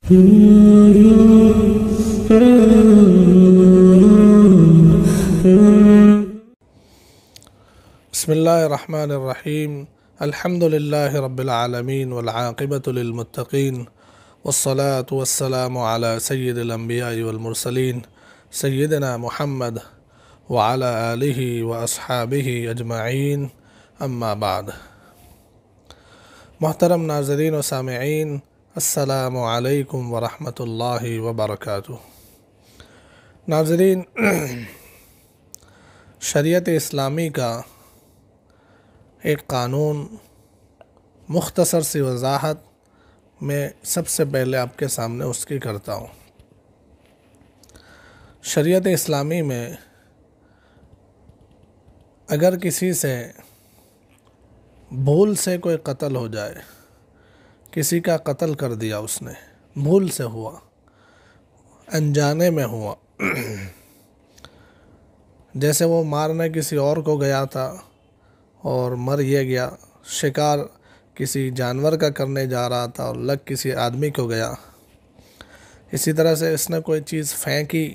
بسم اللہ الرحمن الرحیم الحمد للہ رب العالمین والعاقبۃ للمتقین والصلاة والسلام علی سید الانبیاء والمرسلین سیدنا محمد وعلی آلہ واصحابہ اجمعین اما بعد۔ محترم ناظرین و سامعین، السلام علیکم ورحمۃ اللہ وبرکاتہ۔ ناظرین، شریعت اسلامی کا ایک قانون مختصر سی وضاحت میں سب سے پہلے آپ کے سامنے اس کی کرتا ہوں۔ شریعت اسلامی میں اگر کسی سے بھول سے کوئی قتل ہو جائے، کسی کا قتل کر دیا اس نے، بھول سے ہوا، انجانے میں ہوا، جیسے وہ مارنے کسی اور کو گیا تھا اور مر یہ گیا، شکار کسی جانور کا کرنے جا رہا تھا اور لگ کسی آدمی کو گیا، اسی طرح سے اس نے کوئی چیز پھینکی،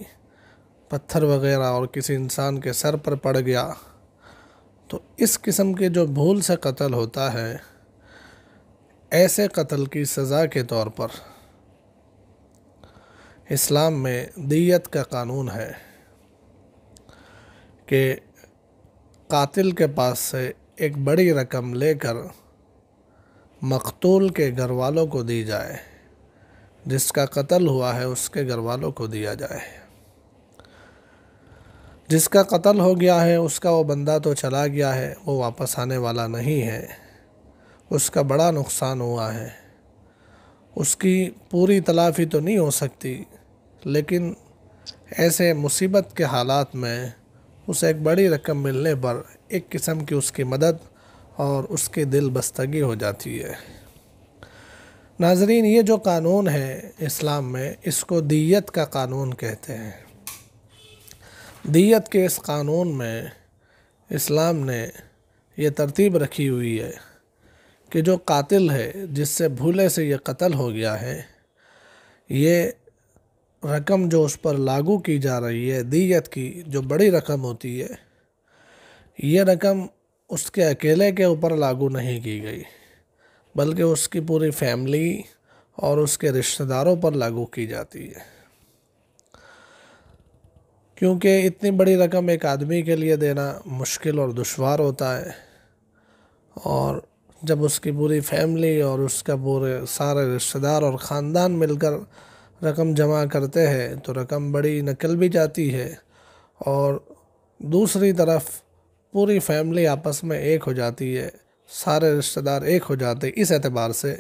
پتھر وغیرہ، اور کسی انسان کے سر پر پڑ گیا، تو اس قسم کے جو بھول سے قتل ہوتا ہے، ایسے قتل کی سزا کے طور پر اسلام میں دیت کا قانون ہے کہ قاتل کے پاس سے ایک بڑی رقم لے کر مقتول کے گھر والوں کو دی جائے، جس کا قتل ہوا ہے اس کے گھر والوں کو دیا جائے۔ جس کا قتل ہو گیا ہے اس کا وہ بندہ تو چلا گیا ہے، وہ واپس آنے والا نہیں ہے، اس کا بڑا نقصان ہوا ہے، اس کی پوری تلافی تو نہیں ہو سکتی، لیکن ایسے مصیبت کے حالات میں اسے ایک بڑی رقم ملنے پر ایک قسم کی اس کی مدد اور اس کی دل بستگی ہو جاتی ہے۔ ناظرین، یہ جو قانون ہے اسلام میں، اس کو دیت کا قانون کہتے ہیں۔ دیت کے اس قانون میں اسلام نے یہ ترتیب رکھی ہوئی ہے کہ جو قاتل ہے، جس سے بھولے سے یہ قتل ہو گیا ہے، یہ رقم جو اس پر لاگو کی جا رہی ہے، دیت کی جو بڑی رقم ہوتی ہے، یہ رقم اس کے اکیلے کے اوپر لاگو نہیں کی گئی، بلکہ اس کی پوری فیملی اور اس کے رشتہ داروں پر لاگو کی جاتی ہے، کیونکہ اتنی بڑی رقم ایک آدمی کے لیے دینا مشکل اور دشوار ہوتا ہے، اور جب اس کی پوری فیملی اور اس کا پورے سارے رشتہ دار اور خاندان مل کر رقم جمع کرتے ہیں تو رقم بڑی نکل بھی جاتی ہے، اور دوسری طرف پوری فیملی آپس میں ایک ہو جاتی ہے، سارے رشتہ دار ایک ہو جاتے ہیں، اس اعتبار سے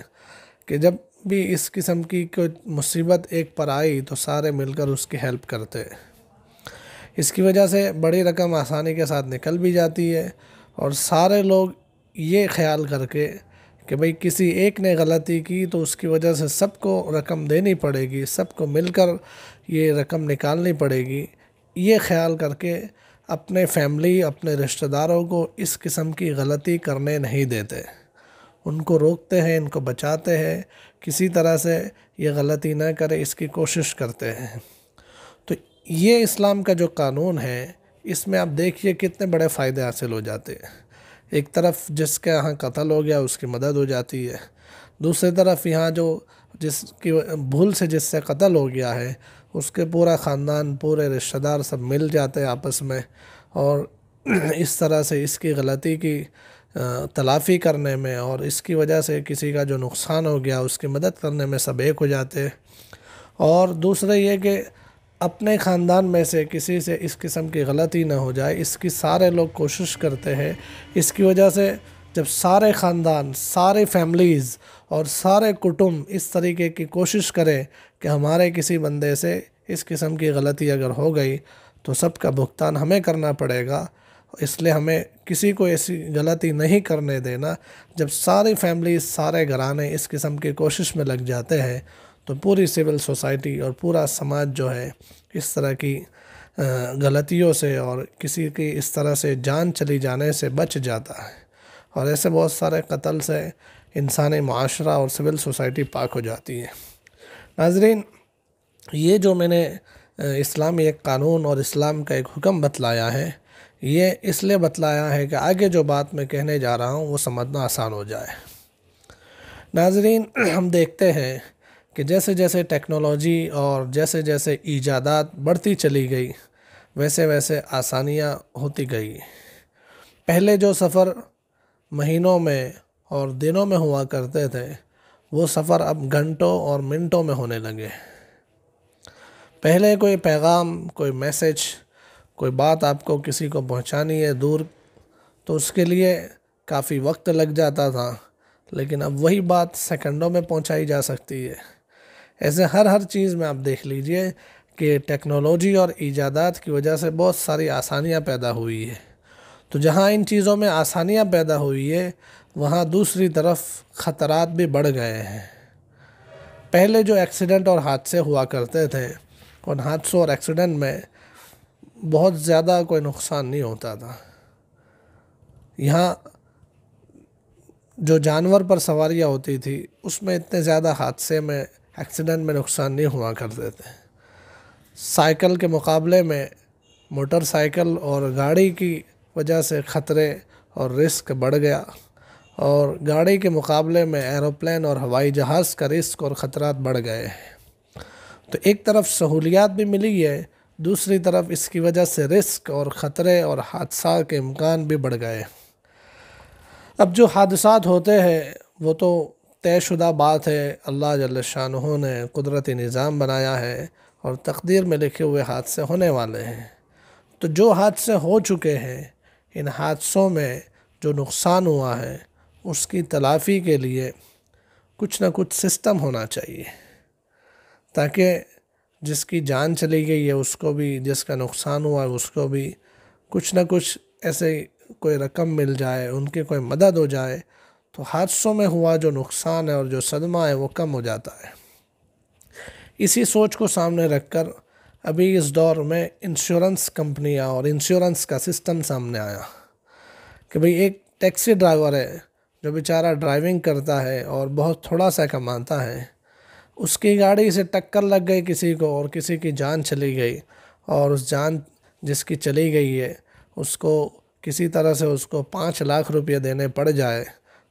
کہ جب بھی اس قسم کی کوئی مصیبت ایک پر آئی تو سارے مل کر اس کی ہیلپ کرتے ہیں۔ اس کی وجہ سے بڑی رقم آسانی کے ساتھ نکل بھی جاتی ہے، اور سارے لوگ یہ خیال کر کے کہ بھئی کسی ایک نے غلطی کی تو اس کی وجہ سے سب کو رقم دینی پڑے گی، سب کو مل کر یہ رقم نکالنی پڑے گی، یہ خیال کر کے اپنے فیملی، اپنے رشتہ داروں کو اس قسم کی غلطی کرنے نہیں دیتے، ان کو روکتے ہیں، ان کو بچاتے ہیں، کسی طرح سے یہ غلطی نہ کرے اس کی کوشش کرتے ہیں۔ تو یہ اسلام کا جو قانون ہے، اس میں آپ دیکھیے کتنے بڑے فائدے حاصل ہو جاتے ہیں۔ ایک طرف جس کے یہاں قتل ہو گیا اس کی مدد ہو جاتی ہے، دوسری طرف یہاں جو جس کی بھول سے جس سے قتل ہو گیا ہے اس کے پورا خاندان، پورے رشتہ دار سب مل جاتے ہیں آپس میں، اور اس طرح سے اس کی غلطی کی تلافی کرنے میں اور اس کی وجہ سے کسی کا جو نقصان ہو گیا اس کی مدد کرنے میں سب ایک ہو جاتے ہیں۔ اور دوسرا یہ کہ اپنے خاندان میں سے کسی سے اس قسم کی غلطی نہ ہو جائے، اس کی سارے لوگ کوشش کرتے ہیں، اس کی وجہ سے جب سارے خاندان، سارے فیملیز اور سارے کٹمب اس طریقے کی کوشش کریں کہ ہمارے کسی بندے سے اس قسم کی غلطی اگر ہو گئی تو سب کا بھگتان ہمیں کرنا پڑے گا، اس لیے ہمیں کسی کو ایسی غلطی نہیں کرنے دینا۔ جب ساری فیملیز، سارے گھرانے اس قسم کی کوشش میں لگ جاتے ہیں تو پوری سول سوسائٹی اور پورا سماج جو ہے اس طرح کی غلطیوں سے اور کسی کی اس طرح سے جان چلی جانے سے بچ جاتا ہے، اور ایسے بہت سارے قتل سے انسانی معاشرہ اور سول سوسائٹی پاک ہو جاتی ہے۔ ناظرین، یہ جو میں نے اسلامی ایک قانون اور اسلام کا ایک حکم بتلایا ہے، یہ اس لیے بتلایا ہے کہ آگے جو بات میں کہنے جا رہا ہوں وہ سمجھنا آسان ہو جائے۔ ناظرین، ہم دیکھتے ہیں کہ جیسے جیسے ٹیکنالوجی اور جیسے جیسے ایجادات بڑھتی چلی گئی، ویسے ویسے آسانیاں ہوتی گئی۔ پہلے جو سفر مہینوں میں اور دنوں میں ہوا کرتے تھے، وہ سفر اب گھنٹوں اور منٹوں میں ہونے لگے۔ پہلے کوئی پیغام، کوئی میسج، کوئی بات آپ کو کسی کو پہنچانی ہے دور، تو اس کے لیے کافی وقت لگ جاتا تھا، لیکن اب وہی بات سیکنڈوں میں پہنچائی جا سکتی ہے۔ ایسے ہر چیز میں آپ دیکھ لیجئے کہ ٹیکنالوجی اور ایجادات کی وجہ سے بہت ساری آسانیاں پیدا ہوئی ہے۔ تو جہاں ان چیزوں میں آسانیاں پیدا ہوئی ہے، وہاں دوسری طرف خطرات بھی بڑھ گئے ہیں۔ پہلے جو ایکسیڈنٹ اور حادثے ہوا کرتے تھے، ان حادثوں اور ایکسیڈنٹ میں بہت زیادہ کوئی نقصان نہیں ہوتا تھا۔ یہاں جو جانور پر سواریاں ہوتی تھی، اس میں اتنے زیادہ حادثے میں، ایکسیڈنٹ میں نقصان نہیں ہوا کرتے تھے۔ سائیکل کے مقابلے میں موٹر سائیکل اور گاڑی کی وجہ سے خطرے اور رسک بڑھ گیا، اور گاڑی کے مقابلے میں ایروپلین اور ہوائی جہاز کا رسک اور خطرات بڑھ گئے ہیں۔ تو ایک طرف سہولیات بھی ملی ہے، دوسری طرف اس کی وجہ سے رسک اور خطرے اور حادثات کے امکان بھی بڑھ گئے۔ اب جو حادثات ہوتے ہیں وہ تو طے شدہ بات ہے، اللہ جل شانہ نے قدرتی نظام بنایا ہے اور تقدیر میں لکھے ہوئے حادثے ہونے والے ہیں۔ تو جو حادثے ہو چکے ہیں، ان حادثوں میں جو نقصان ہوا ہے، اس کی تلافی کے لیے کچھ نہ کچھ سسٹم ہونا چاہیے، تاکہ جس کی جان چلی گئی ہے اس کو بھی، جس کا نقصان ہوا ہے اس کو بھی کچھ نہ کچھ ایسے کوئی رقم مل جائے، ان کی کوئی مدد ہو جائے، تو حادثوں میں ہوا جو نقصان ہے اور جو صدمہ ہے وہ کم ہو جاتا ہے۔ اسی سوچ کو سامنے رکھ کر ابھی اس دور میں انشورنس کمپنیاں اور انشورنس کا سسٹم سامنے آیا کہ بھئی ایک ٹیکسی ڈرائیور ہے جو بیچارہ ڈرائیونگ کرتا ہے اور بہت تھوڑا سا کماتا ہے، اس کی گاڑی سے ٹکر لگ گئی کسی کو اور کسی کی جان چلی گئی، اور اس جان جس کی چلی گئی ہے اس کو کسی طرح سے اس کو 5 لاکھ روپیہ دینے پڑ جائے،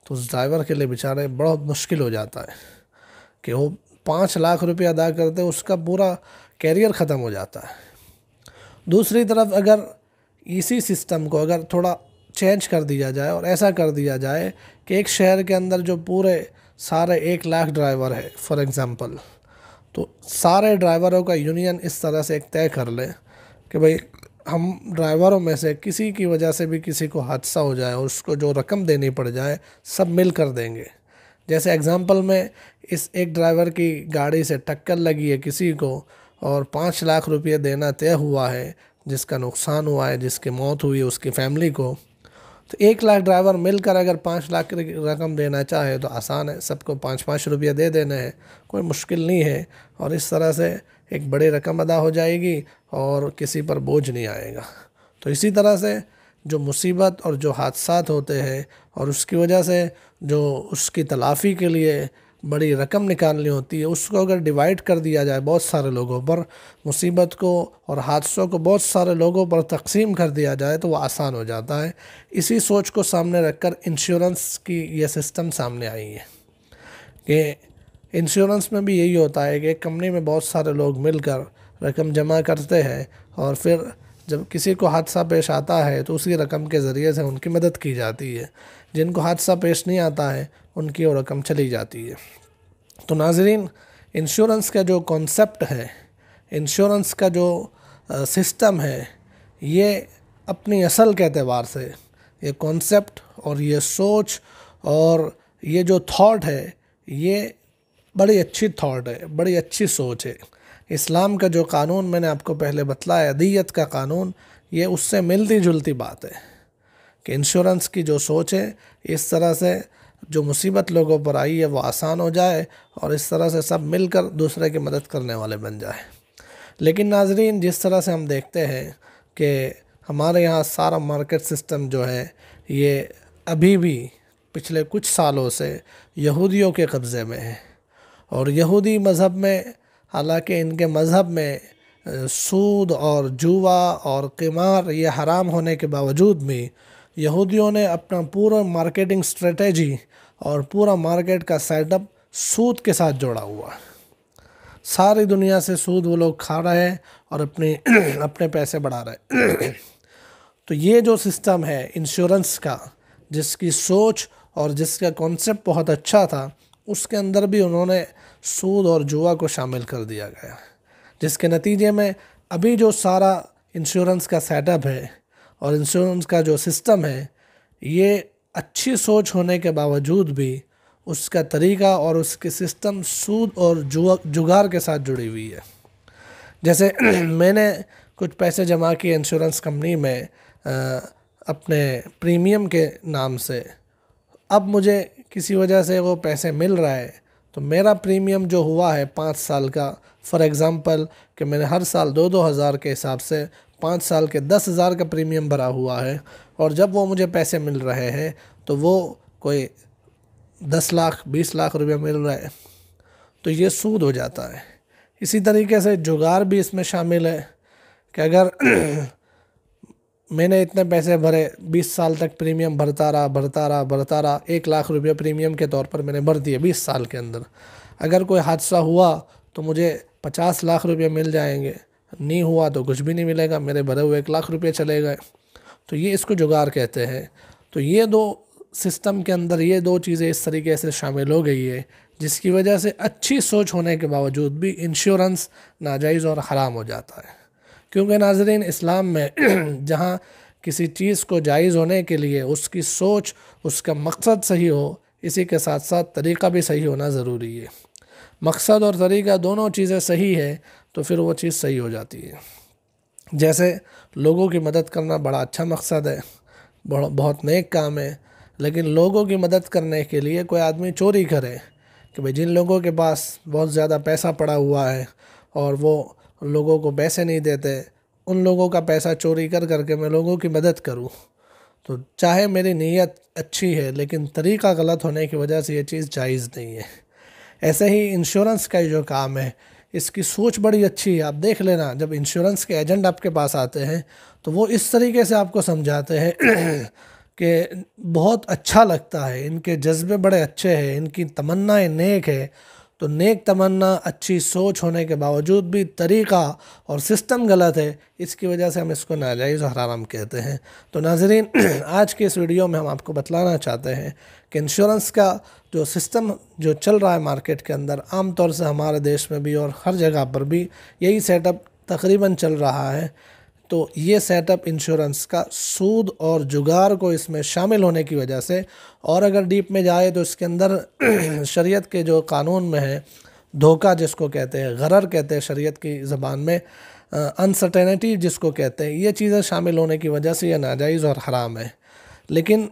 تو اس ڈرائیور کے لیے بیچارے بہت مشکل ہو جاتا ہے کہ وہ 5 لاکھ روپیہ ادا کرتے، اس کا پورا کیریئر ختم ہو جاتا ہے۔ دوسری طرف اگر اسی سسٹم کو اگر تھوڑا چینج کر دیا جائے اور ایسا کر دیا جائے کہ ایک شہر کے اندر جو پورے سارے 1 لاکھ ڈرائیور ہے فار ایگزامپل، تو سارے ڈرائیوروں کا یونین اس طرح سے ایک طے کر لے کہ بھئی ہم ڈرائیوروں میں سے کسی کی وجہ سے بھی کسی کو حادثہ ہو جائے اور اس کو جو رقم دینی پڑ جائے سب مل کر دیں گے۔ جیسے ایگزامپل میں اس ایک ڈرائیور کی گاڑی سے ٹکر لگی ہے کسی کو اور 5 لاکھ روپیہ دینا طے ہوا ہے، جس کا نقصان ہوا ہے، جس کی موت ہوئی ہے اس کی فیملی کو، تو 1 لاکھ ڈرائیور مل کر اگر 5 لاکھ کی رقم دینا چاہے تو آسان ہے، سب کو 5 روپیہ دے دینا ہے، کوئی مشکل نہیں ہے، اور اس طرح سے ایک بڑی رقم ادا ہو جائے گی اور کسی پر بوجھ نہیں آئے گا۔ تو اسی طرح سے جو مصیبت اور جو حادثات ہوتے ہیں اور اس کی وجہ سے جو اس کی تلافی کے لیے بڑی رقم نکالنی ہوتی ہے، اس کو اگر ڈیوائیڈ کر دیا جائے بہت سارے لوگوں پر، مصیبت کو اور حادثوں کو بہت سارے لوگوں پر تقسیم کر دیا جائے تو وہ آسان ہو جاتا ہے۔ اسی سوچ کو سامنے رکھ کر انشورنس کی یہ سسٹم سامنے آئی ہے کہ انشورنس میں بھی یہی ہوتا ہے کہ ایک کمپنی میں بہت سارے لوگ مل کر رقم جمع کرتے ہیں، اور پھر جب کسی کو حادثہ پیش آتا ہے تو اسی رقم کے ذریعے سے ان کی مدد کی جاتی ہے، جن کو حادثہ پیش نہیں آتا ہے ان کی وہ رقم چلی جاتی ہے۔ تو ناظرین، انشورنس کا جو کانسیپٹ ہے، انشورنس کا جو سسٹم ہے، یہ اپنی اصل کے اعتبار سے یہ کانسیپٹ اور یہ سوچ اور یہ جو تھاٹ ہے، یہ بڑی اچھی تھاٹ ہے، بڑی اچھی سوچ ہے۔ اسلام کا جو قانون میں نے آپ کو پہلے بتلایا، دیت کا قانون، یہ اس سے ملتی جلتی بات ہے کہ انشورنس کی جو سوچ ہے، اس طرح سے جو مصیبت لوگوں پر آئی ہے وہ آسان ہو جائے اور اس طرح سے سب مل کر دوسرے کی مدد کرنے والے بن جائیں۔ لیکن ناظرین، جس طرح سے ہم دیکھتے ہیں کہ ہمارے یہاں سارا مارکیٹ سسٹم جو ہے یہ ابھی بھی پچھلے کچھ سالوں سے یہودیوں کے قبضے میں ہے، اور یہودی مذہب میں، حالانکہ ان کے مذہب میں سود اور جوا اور قمار یہ حرام ہونے کے باوجود بھی یہودیوں نے اپنا پورا مارکیٹنگ اسٹریٹجی اور پورا مارکیٹ کا سیٹ اپ سود کے ساتھ جوڑا ہوا ہے۔ ساری دنیا سے سود وہ لوگ کھا رہے ہیں اور اپنے پیسے بڑھا رہے ہیں۔ تو یہ جو سسٹم ہے انشورنس کا، جس کی سوچ اور جس کا کانسیپٹ بہت اچھا تھا، اس کے اندر بھی انہوں نے سود اور جوا کو شامل کر دیا گیا، جس کے نتیجے میں ابھی جو سارا انشورنس کا سیٹ اپ ہے اور انشورنس کا جو سسٹم ہے، یہ اچھی سوچ ہونے کے باوجود بھی اس کا طریقہ اور اس کے سسٹم سود اور جگار کے ساتھ جڑی ہوئی ہے۔ جیسے میں نے کچھ پیسے جمع کیے انشورنس کمپنی میں اپنے پریمیم کے نام سے، اب مجھے کسی وجہ سے وہ پیسے مل رہا ہے، تو میرا پریمیم جو ہوا ہے 5 سال کا، فار ایگزامپل کہ میں نے ہر سال 2,000 کے حساب سے 5 سال کے 10,000 کا پریمیم بھرا ہوا ہے، اور جب وہ مجھے پیسے مل رہے ہیں تو وہ کوئی 10 لاکھ 20 لاکھ روپے مل رہے ہیں، تو یہ سود ہو جاتا ہے۔ اسی طریقے سے جگار بھی اس میں شامل ہے کہ اگر میں نے اتنے پیسے بھرے، 20 سال تک پریمیم بھرتا رہا 1 لاکھ روپے پریمیم کے طور پر میں نے بھر دیے 20 سال کے اندر، اگر کوئی حادثہ ہوا تو مجھے 50 لاکھ روپے مل جائیں گے، نہیں ہوا تو کچھ بھی نہیں ملے گا، میرے بھرے ہوئے 1 لاکھ روپے چلے گئے۔ تو یہ اس کو جگار کہتے ہیں۔ تو یہ دو سسٹم کے اندر یہ دو چیزیں اس طریقے سے شامل ہو گئی ہے، جس کی وجہ سے اچھی سوچ ہونے کے باوجود بھی انشورنس ناجائز اور حرام ہو جاتا ہے۔ کیونکہ ناظرین، اسلام میں جہاں کسی چیز کو جائز ہونے کے لیے اس کی سوچ، اس کا مقصد صحیح ہو، اسی کے ساتھ ساتھ طریقہ بھی صحیح ہونا ضروری ہے۔ مقصد اور طریقہ دونوں چیزیں صحیح ہے تو پھر وہ چیز صحیح ہو جاتی ہے۔ جیسے لوگوں کی مدد کرنا بڑا اچھا مقصد ہے، بہت نیک کام ہے، لیکن لوگوں کی مدد کرنے کے لیے کوئی آدمی چوری کرے کہ بھئی جن لوگوں کے پاس بہت زیادہ پیسہ پڑا ہوا ہے اور وہ لوگوں کو پیسے نہیں دیتے، ان لوگوں کا پیسہ چوری کر کے میں لوگوں کی مدد کروں، تو چاہے میری نیت اچھی ہے لیکن طریقہ غلط ہونے کی وجہ سے یہ چیز جائز نہیں ہے۔ ایسے ہی انشورنس کا جو کام ہے، اس کی سوچ بڑی اچھی ہے۔ آپ دیکھ لینا، جب انشورنس کے ایجنٹ آپ کے پاس آتے ہیں تو وہ اس طریقے سے آپ کو سمجھاتے ہیں کہ بہت اچھا لگتا ہے، ان کے جذبے بڑے اچھے ہیں، ان کی تمنائیں نیک ہے۔ تو نیک تمنا، اچھی سوچ ہونے کے باوجود بھی طریقہ اور سسٹم غلط ہے، اس کی وجہ سے ہم اس کو ناجائز اور حرام کہتے ہیں۔ تو ناظرین، آج کے اس ویڈیو میں ہم آپ کو بتلانا چاہتے ہیں کہ انشورنس کا جو سسٹم جو چل رہا ہے مارکیٹ کے اندر، عام طور سے ہمارے دیش میں بھی اور ہر جگہ پر بھی یہی سیٹ اپ تقریباً چل رہا ہے۔ تو یہ سیٹ اپ انشورنس کا سود اور جگار کو اس میں شامل ہونے کی وجہ سے، اور اگر ڈیپ میں جائے تو اس کے اندر شریعت کے جو قانون میں ہے، دھوکہ جس کو کہتے ہیں، غرر کہتے ہیں شریعت کی زبان میں، انسرٹینٹی جس کو کہتے ہیں، یہ چیزیں شامل ہونے کی وجہ سے یہ ناجائز اور حرام ہے۔ لیکن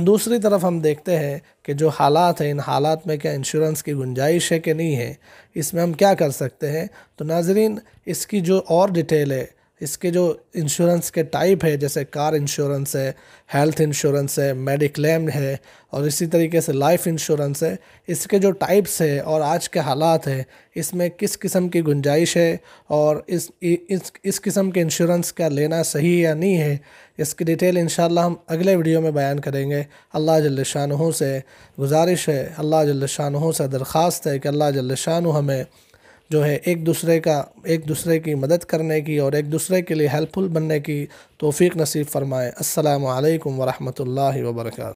دوسری طرف ہم دیکھتے ہیں کہ جو حالات ہیں، ان حالات میں کیا انشورنس کی گنجائش ہے کہ نہیں ہے، اس میں ہم کیا کر سکتے ہیں۔ تو ناظرین، اس کی جو اور ڈیٹیل ہے، اس کے جو انشورنس کے ٹائپ ہے، جیسے کار انشورنس ہے، ہیلتھ انشورنس ہے، میڈیکلیم ہے، اور اسی طریقے سے لائف انشورنس ہے، اس کے جو ٹائپس ہے اور آج کے حالات ہیں، اس میں کس قسم کی گنجائش ہے اور اس قسم کے انشورنس کا لینا صحیح یا نہیں ہے، اس کی ڈیٹیل انشاءاللہ ہم اگلے ویڈیو میں بیان کریں گے۔ اللہ جل شانہ سے گزارش ہے، اللہ جل شانہ سے درخواست ہے کہ اللہ جل شانہ ہمیں جو ہے ایک دوسرے کی مدد کرنے کی اور ایک دوسرے کے لیے ہیلپ فل بننے کی توفیق نصیب فرمائے۔ السلام علیکم ورحمۃ اللہ وبرکاتہ۔